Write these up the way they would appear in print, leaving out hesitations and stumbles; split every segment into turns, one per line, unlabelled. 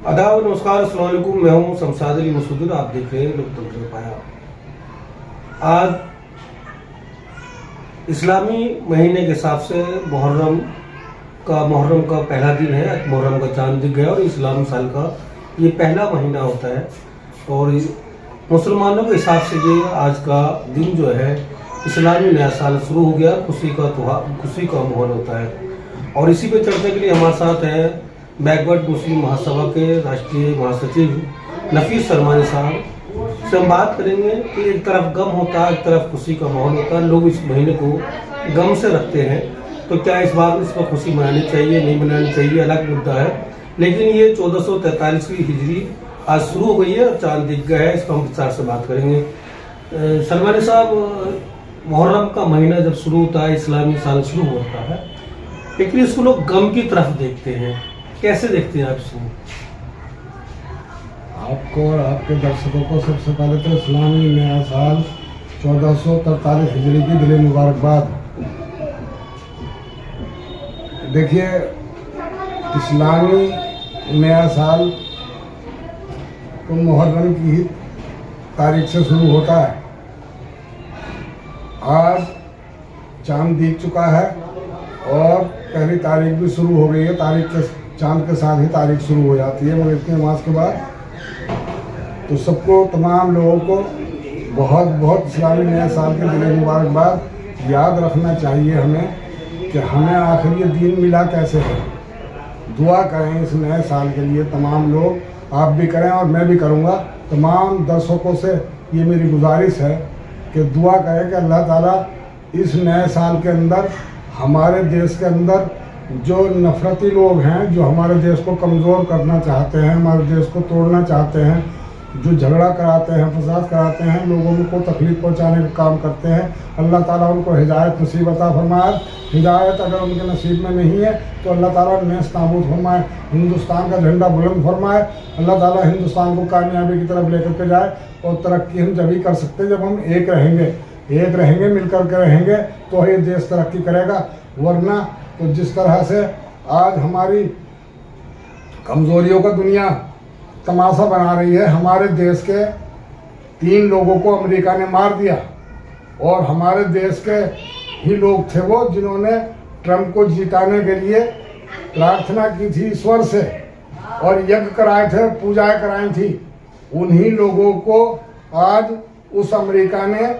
आदाब नमस्कार अस्सलाम वालेकुम। मैं हूं शमशाद अली मसूद। आप देख रहे हैं लोकतंत्र पाया। आज इस्लामी महीने के हिसाब से मुहर्रम का पहला दिन है। मुहर्रम का चांद दिख गया और इस्लाम साल का ये पहला महीना होता है और मुसलमानों के हिसाब से ये आज का दिन जो है इस्लामी नया साल शुरू हो गया। खुशी का माहौल होता है और इसी पे चर्चा के लिए हमारे साथ है बैकवर्ड मुस्लिम महासभा के राष्ट्रीय महासचिव नफीस सरमानी साहब से हम बात करेंगे कि एक तरफ गम होता है, एक तरफ खुशी का माहौल होता है। लोग इस महीने को गम से रखते हैं, तो क्या इस बार इसमें खुशी मनानी चाहिए, नहीं मनानी चाहिए, अलग मुद्दा है। लेकिन ये 1443 की हिजरी आज शुरू हो गई है और चांद दिख गया है। इस पर हम विस्तार से बात करेंगे। सरमानी साहब, मुहर्रम का महीना जब शुरू होता है, इस्लामी साल शुरू होता है, लेकिन इसको लोग गम की तरफ देखते हैं। कैसे देखते हैं आप इसको?
आपको और आपके दर्शकों को सबसे पहले तो इस्लामी नया साल 1443 हिजरी की दिली मुबारकबाद। देखिए, इस्लामी नया साल तो मुहर्रम की ही तारीख से शुरू होता है। आज चांद दिख चुका है और पहली तारीख भी शुरू हो गई है। तारीख के चांद के साथ ही तारीख शुरू हो जाती है मगर इतनी नमाज के बाद। तो सबको, तमाम लोगों को बहुत बहुत इस्लामी नए साल के दिली मुबारकबाद। याद रखना चाहिए हमें कि हमें आखिर ये दीन मिला कैसे है। दुआ करें इस नए साल के लिए तमाम लोग, आप भी करें और मैं भी करूँगा। तमाम दर्शकों से ये मेरी गुजारिश है कि दुआ करें कि अल्लाह ताला इस नए साल के अंदर हमारे देश के अंदर जो नफरती लोग हैं, जो हमारे देश को कमज़ोर करना चाहते हैं, हमारे देश को तोड़ना चाहते हैं, जो झगड़ा कराते हैं, फसाद कराते हैं, लोगों को तकलीफ पहुंचाने का काम करते हैं, अल्लाह ताला उनको हिदायत नसीब अता फरमाए। हिदायत अगर उनके नसीब में नहीं है तो अल्लाह ताला नेस्त नाबूद फरमाए, हिंदुस्तान का झंडा बुलंद फरमाए। अल्लाह ताला हिंदुस्तान को कामयाबी की तरफ लेकर के जाए। और तरक्की हम जब ही कर सकते हैं जब हम एक रहेंगे, मिल कर के रहेंगे तो ये देश तरक्की करेगा। वरना तो जिस तरह से आज हमारी कमज़ोरियों का दुनिया तमाशा बना रही है, हमारे देश के 3 लोगों को अमेरिका ने मार दिया और हमारे देश के ही लोग थे वो जिन्होंने ट्रंप को जिताने के लिए प्रार्थना की थी ईश्वर से और यज्ञ कराए थे, पूजाएं कराई थी। उन्हीं लोगों को आज उस अमेरिका ने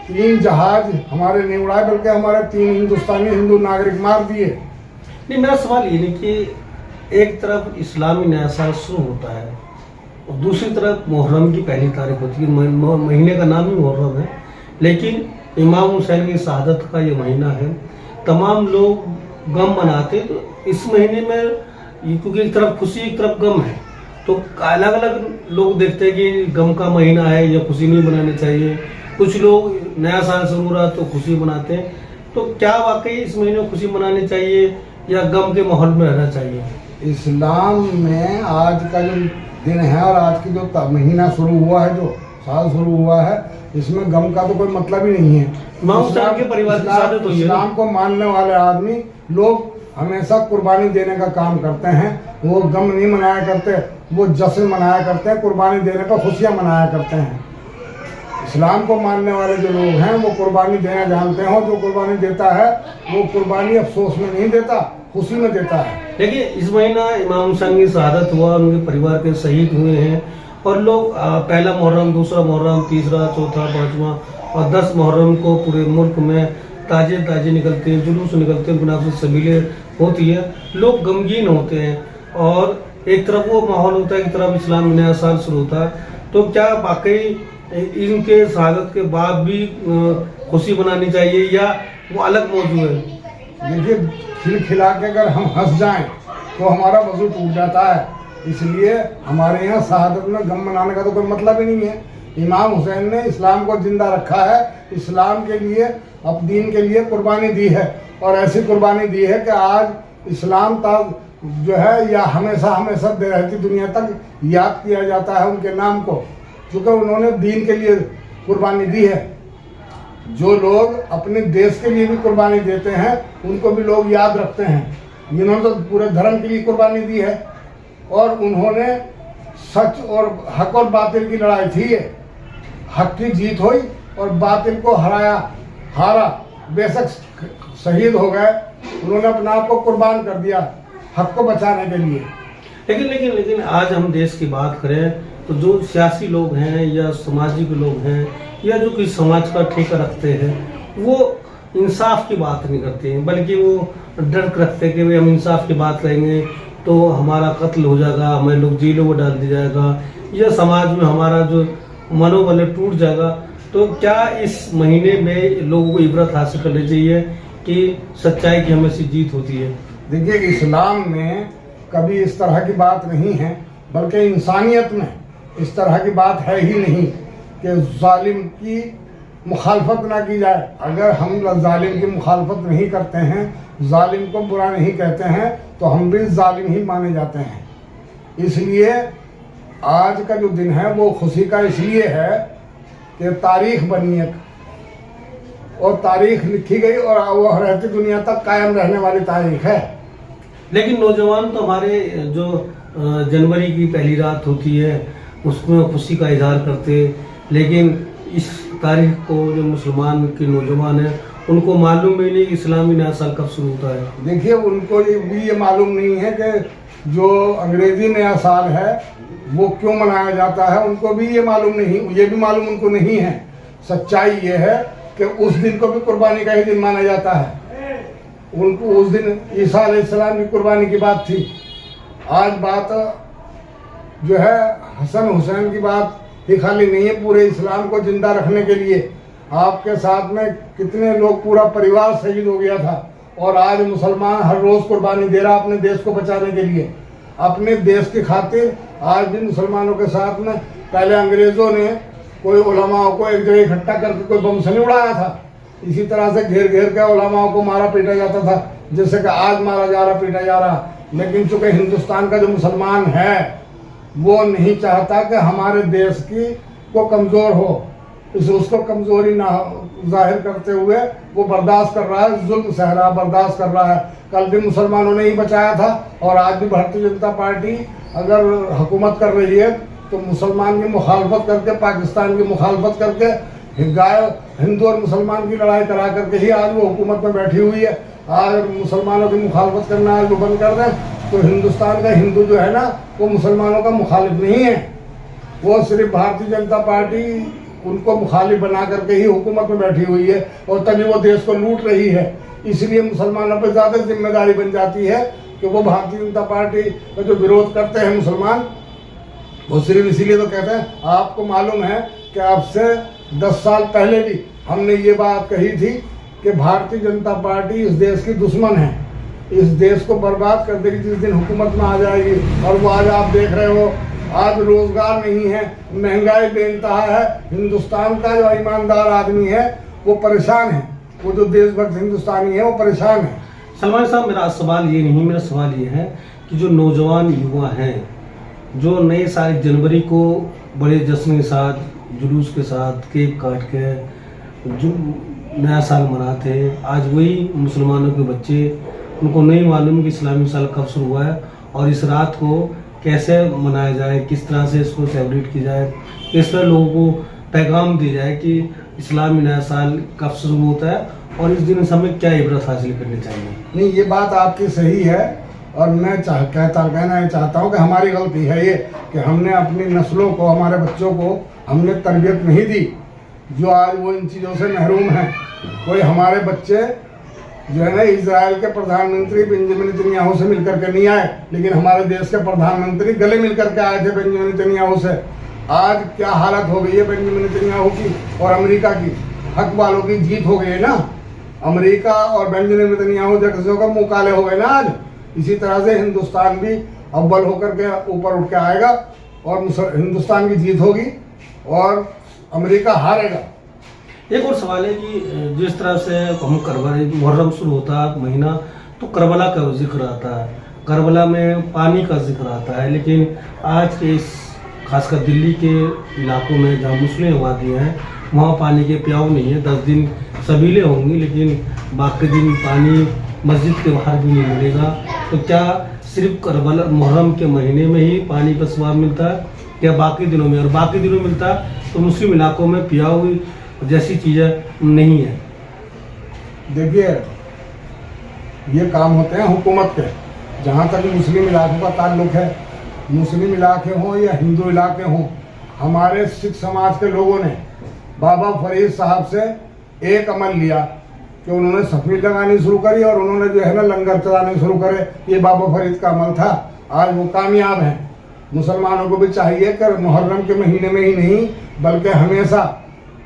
3 जहाज हमारे नहीं उड़ाए बल्कि हमारे 3 हिंदुस्तानी हिंदू नागरिक मार दिए।
नहीं, मेरा सवाल ये नहीं कि एक तरफ इस्लामी नया साल शुरू होता है और दूसरी तरफ मुहर्रम की पहली तारीख होती है। महीने का नाम ही मुहर्रम है, लेकिन इमाम हुसैन की शहादत का ये महीना है। तमाम लोग गम मनाते, तो इस महीने में क्योंकि एक तरफ खुशी एक तरफ गम है, तो अलग अलग लोग देखते हैं कि गम का महीना है या खुशी नहीं मनानी चाहिए। कुछ लोग नया साल शुरू हो रहा तो खुशी मनाते हैं। तो क्या वाकई इस महीने में खुशी मनानी चाहिए या गम के माहौल में रहना चाहिए?
इस्लाम में आज का जो दिन है और आज की जो महीना शुरू हुआ है, जो साल शुरू हुआ है, इसमें गम का तो कोई मतलब ही नहीं है। इस्लाम को मानने वाले आदमी लोग हमेशा कुर्बानी देने का काम करते हैं। वो गम नहीं मनाया करते, वो जश्न मनाया करते हैं, कुर्बानी देने का खुशियाँ मनाया करते हैं। इस्लाम को मानने वाले जो लोग हैं वो कुर्बानी देना जानते हैं। जो कुर्बानी देता है वो कुर्बानी अफसोस में नहीं देता, खुशी में देता है।
देखिए, इस महीना इमाम हुसैन की शहादत हुआ, उनके परिवार के शहीद हुए हैं और लोग पहला मुहर्रम, दूसरा मुहर्रम, तीसरा, चौथा, 5वां और 10 मुहर्रम को पूरे मुल्क में ताजे निकलते हैं, जुलूस निकलते हैं, मुनाफिक सबीलें होती है, लोग गमगीन होते हैं और एक तरफ वो माहौल होता है, एक तरफ इस्लामी नया साल शुरू होता है। तो क्या वाकई इनके शहादत के बाद भी खुशी मनानी चाहिए या वो अलग मौजूद है?
देखिए, खिलखिला के अगर हम हंस जाएं तो हमारा वजू टूट जाता है। इसलिए हमारे यहाँ शहादत में गम मनाने का तो कोई मतलब ही नहीं है। इमाम हुसैन ने इस्लाम को जिंदा रखा है, इस्लाम के लिए, अब दीन के लिए कुर्बानी दी है और ऐसी कुर्बानी दी है कि आज इस्लाम तक जो है या हमेशा रहती दुनिया तक याद किया जाता है उनके नाम को, क्योंकि उन्होंने दीन के लिए कुर्बानी दी है। जो लोग अपने देश के लिए भी कुर्बानी देते हैं उनको भी लोग याद रखते हैं। जिन्होंने तो पूरे धर्म के लिए कुर्बानी दी है और उन्होंने सच और हक और बातिल की लड़ाई थी ये। हक की जीत हुई और बातिल को हारा। बेशक शहीद हो गए, उन्होंने अपने आप को कुर्बान कर दिया हक को बचाने के लिए।
लेकिन आज हम देश की बात करें तो जो सियासी लोग हैं या सामाजिक लोग हैं या जो किसी समाज का ठेका रखते हैं, वो इंसाफ की बात नहीं करते हैं, बल्कि वो डर रखते हैं कि भाई हम इंसाफ की बात करेंगे तो हमारा कत्ल हो जाएगा, हमें लोग जेलों में डाल दिया जाएगा या समाज में हमारा जो मनोबल टूट जाएगा। तो क्या इस महीने में लोगों को इबरत हासिल करनी चाहिए कि सच्चाई की हमेशा जीत होती है?
देखिए, इस्लाम में कभी इस तरह की बात नहीं है, बल्कि इंसानियत में इस तरह की बात है ही नहीं कि जालिम की मुखालफत ना की जाए। अगर हम जालिम की मुखालफत नहीं करते हैं, जालिम को बुरा नहीं कहते हैं, तो हम भी जालिम ही माने जाते हैं। इसलिए आज का जो दिन है वो खुशी का इसलिए है कि तारीख बनी है और तारीख लिखी गई और वो रहती दुनिया तक कायम रहने वाली तारीख है।
लेकिन नौजवान तो हमारे जो जनवरी की पहली रात होती है उसमें खुशी का इजहार करते, लेकिन इस तारीख को जो मुसलमान के नौजवान हैं उनको मालूम भी नहीं कि इस्लामी नया साल कब शुरू होता है।
देखिए, उनको ये मालूम नहीं है कि जो अंग्रेजी नया साल है वो क्यों मनाया जाता है, उनको भी ये मालूम नहीं, ये भी मालूम उनको नहीं है। सच्चाई ये है कि उस दिन को भी कुर्बानी का ही दिन माना जाता है। उनको उस दिन ईसा अलैहिस्सलाम की कुर्बानी की बात थी। आज बात जो है हसन हुसैन की बात ही खाली नहीं है, पूरे इस्लाम को जिंदा रखने के लिए आपके साथ में कितने लोग, पूरा परिवार शहीद हो गया था और आज मुसलमान हर रोज कुर्बानी दे रहा अपने देश को बचाने के लिए, अपने देश की खातिर। आज भी मुसलमानों के साथ में पहले अंग्रेजों ने कोई उलमाओं को एक जगह इकट्ठा करके कोई बम से नहीं उड़ाया था, इसी तरह से घेर घेर के उलमाओं को मारा पीटा जाता था, जैसे कि आज मारा जा रहा, पीटा जा रहा। लेकिन चूंकि हिंदुस्तान का जो मुसलमान है वो नहीं चाहता कि हमारे देश की को कमजोर हो, उसको कमजोरी ना जाहिर करते हुए वो बर्दाश्त कर रहा है, जुल्म सह रहा, बर्दाश्त कर रहा है। कल भी मुसलमानों ने ही बचाया था और आज भी भारतीय जनता पार्टी अगर हुकूमत कर रही है तो मुसलमान की मुखालफत करके, पाकिस्तान की मुखालफत करके, गाय हिंदू और मुसलमान की लड़ाई करा करके ही आज वो हुकूमत में बैठी हुई है। आज मुसलमानों की मुखालफत करना आज वो बंद कर दें तो हिंदुस्तान का हिंदू जो है ना वो मुसलमानों का मुखालिफ नहीं है, वो सिर्फ भारतीय जनता पार्टी उनको मुखालिफ बना करके ही हुकूमत में बैठी हुई है और तभी वो देश को लूट रही है। इसलिए मुसलमानों पर ज़्यादा जिम्मेदारी बन जाती है कि वो भारतीय जनता पार्टी का जो विरोध करते हैं मुसलमान, वो सिर्फ इसीलिए तो कहते हैं। आपको मालूम है कि आपसे 10 साल पहले भी हमने ये बात कही थी कि भारतीय जनता पार्टी इस देश की दुश्मन है, इस देश को बर्बाद कर देगी जिस दिन हुकूमत में आ जाएगी। और वो आज आप देख रहे हो, आज रोजगार नहीं है, महंगाई बेइंतहा है, हिंदुस्तान का जो ईमानदार आदमी है वो परेशान है, वो जो देशभक्त हिंदुस्तानी है वो परेशान है।
सलमान साहब, मेरा सवाल ये नहीं, मेरा सवाल ये है कि जो नौजवान युवा हैं जो नए साल जनवरी को बड़े जश्न के साथ, जुलूस के साथ, केक काट के जो नया साल मनाते हैं, आज वही मुसलमानों के बच्चे, उनको नहीं मालूम कि इस्लामी साल कब शुरू हुआ है और इस रात को कैसे मनाया जाए, किस तरह से इसको सेलिब्रेट की जाए, किस तरह लोगों को पैगाम दी जाए कि इस्लामी नया साल कब शुरू होता है और इस दिन हमें क्या इबरत हासिल करनी चाहिए।
नहीं, ये बात आपकी सही है और मैं कहना चाहता हूँ कि हमारी गलती है ये कि हमने अपनी नस्लों को, हमारे बच्चों को हमने तरबियत नहीं दी, जो आज वो इन चीज़ों से महरूम हैं। कोई हमारे बच्चे जो है ना इजराइल के प्रधानमंत्री बेंजामिन नेतन्याहू से मिलकर के नहीं आए, लेकिन हमारे देश के प्रधानमंत्री गले मिलकर के आए थे बेंजामिन नेतन्याहू से। आज क्या हालत हो गई है बेंजामिन नेतन्याहू की और अमेरिका की, हक वालों की जीत हो गई है ना। अमेरिका और बेंजामिन नेतन्याहू जगह का मुँह काले हो गए ना आज। इसी तरह से हिंदुस्तान भी अव्वल होकर के ऊपर उठ के आएगा और हिंदुस्तान की जीत होगी और अमेरिका हारेगा।
एक और सवाल है कि जिस तरह से हम करबला, मुहर्रम शुरू होता है महीना तो करबला का जिक्र आता है, करबला में पानी का जिक्र आता है, लेकिन आज के इस खासकर दिल्ली के इलाकों में जहाँ मुस्लिम आबादियाँ हैं वहाँ पानी के प्याऊ नहीं है। 10 दिन सबीले होंगी लेकिन बाकी दिन पानी मस्जिद के बाहर भी नहीं मिलेगा। तो क्या सिर्फ करबला मुहर्रम के महीने में ही पानी का स्वाब मिलता है या बाकी दिनों में? और बाकी दिनों मिलता है तो मुस्लिम इलाकों में पिया हुई जैसी चीज़ें नहीं है।
देखिए, ये काम होते हैं हुकूमत के। जहाँ तक मुस्लिम इलाकों का ताल्लुक है, मुस्लिम इलाके हों या हिंदू इलाके हों, हमारे सिख समाज के लोगों ने बाबा फरीद साहब से एक अमल लिया कि उन्होंने सफेद लगानी शुरू करी और उन्होंने जो है ना लंगर चलाने शुरू करे। ये बाबा फरीद का अमल था, आज वो कामयाब है। मुसलमानों को भी चाहिए कि मुहर्रम के महीने में ही नहीं बल्कि हमेशा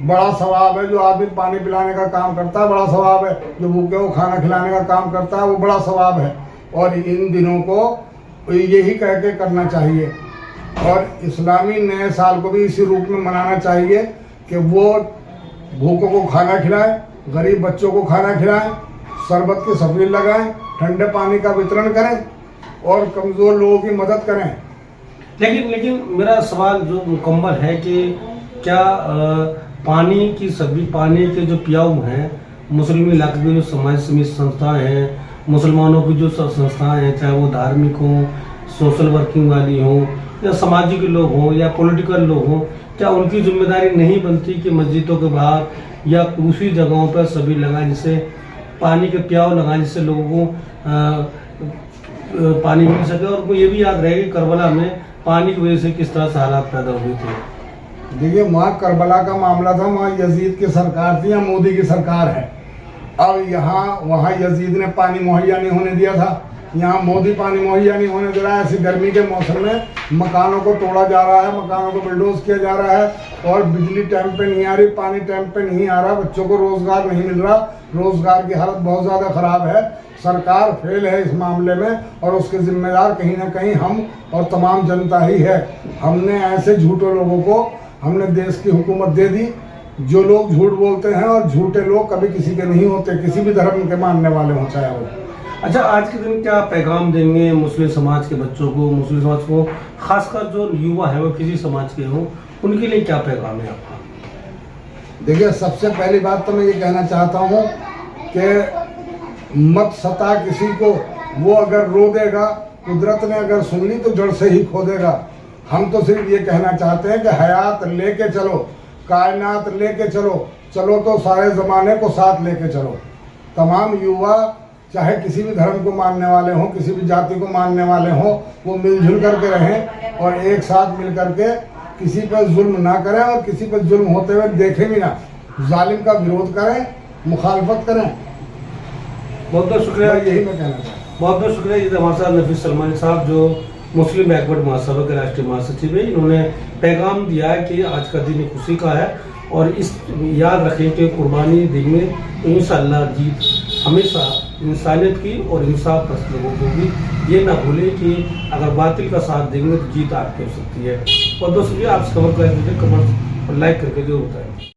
बड़ा सवाब है। जो आदमी पानी पिलाने का काम करता है बड़ा सवाब है, जो भूखे को खाना खिलाने का काम करता है वो बड़ा सवाब है। और इन दिनों को यही कह के करना चाहिए। और इस्लामी नए साल को भी इसी रूप में मनाना चाहिए कि वो भूखों को खाना खिलाएं, गरीब बच्चों को खाना खिलाएं, शरबत की सफील लगाएं, ठंडे पानी का वितरण करें और कमज़ोर लोगों की मदद करें।
लेकिन मेरा सवाल जो मुकम्मल है कि क्या पानी की सभी पानी के जो पियाऊ हैं, मुस्लिम इलाके की जो समाज सेवी संस्थाएं हैं, मुसलमानों की जो संस्थाएं हैं, चाहे वो धार्मिक हों, सोशल वर्किंग वाली हों या सामाजिक लोग हों या पॉलिटिकल लोग हों, क्या उनकी जिम्मेदारी नहीं बनती कि मस्जिदों के बाहर या दूसरी जगहों पर सभी लगाएं, जिससे पानी के प्याव लगाएं, जिससे लोगों को पानी मिल सके? और उनको ये भी याद रहे कि करबला में पानी की वजह से किस तरह से हालात पैदा हुए थे।
देखिए, वहाँ करबला का मामला था, वहाँ यजीद की सरकार थी या मोदी की सरकार है। अब वहाँ यजीद ने पानी मुहैया नहीं होने दिया था, यहाँ मोदी पानी मुहैया नहीं होने दे रहा है। ऐसी गर्मी के मौसम में मकानों को तोड़ा जा रहा है, मकानों को बिल्डोज किया जा रहा है और बिजली टाइम पे नहीं आ रही, पानी टाइम पे नहीं आ रहा, बच्चों को रोजगार नहीं मिल रहा, रोजगार की हालत बहुत ज़्यादा ख़राब है। सरकार फेल है इस मामले में और उसके जिम्मेदार कहीं ना कहीं हम और तमाम जनता ही है। हमने ऐसे झूठे लोगों को हमने देश की हुकूमत दे दी। जो लोग झूठ बोलते हैं और झूठे लोग कभी किसी के नहीं होते, किसी भी धर्म के मानने वाले हों चाहे वो।
अच्छा, आज के दिन क्या पैगाम देंगे मुस्लिम समाज के बच्चों को, मुस्लिम समाज को, खासकर जो युवा है वो किसी समाज के हों, उनके लिए क्या पैगाम है आपका?
देखिए, सबसे पहली बात तो मैं ये कहना चाहता हूँ कि मत सता किसी को। वो अगर रो देगा, कुदरत ने अगर सुन ली तो जड़ से ही खो देगा। हम तो सिर्फ ये कहना चाहते हैं कि हयात लेके चलो, कायनात लेके चलो, चलो तो सारे ज़माने को साथ लेके चलो। तमाम युवा चाहे किसी भी धर्म को मानने वाले हों, किसी भी जाति को मानने वाले हों, वो मिलजुल करके रहें और एक साथ मिल करके किसी पर जुल्म ना करें और किसी पर जुल्म होते हुए देखें भी ना। जालिम का विरोध करें, मुखालफत करें।
बहुत बहुत शुक्रिया।
यही मैं कहना चाहता हूँ।
बहुत बहुत शुक्रिया। ये हमारे साथ नफीस सलमानी साहब जो मुस्लिम बैकवर्ड महासभा के राष्ट्रीय महासचिव है, इन्होंने पैगाम दिया है कि आज का दिन खुशी का है और इस याद रखें कि कुर्बानी देंगे तो इंशाअल्लाह जीत हमेशा इंसानियत की और इंसाफ पसंद लोगों को भी। ये ना भूलें कि अगर बातिल का साथ देंगे तो जीत आपकी हो सकती है। बहुत बहुत शुक्रिया। आप खबर कर दीजिए, कमेंट और लाइक करके जरूर बताएं।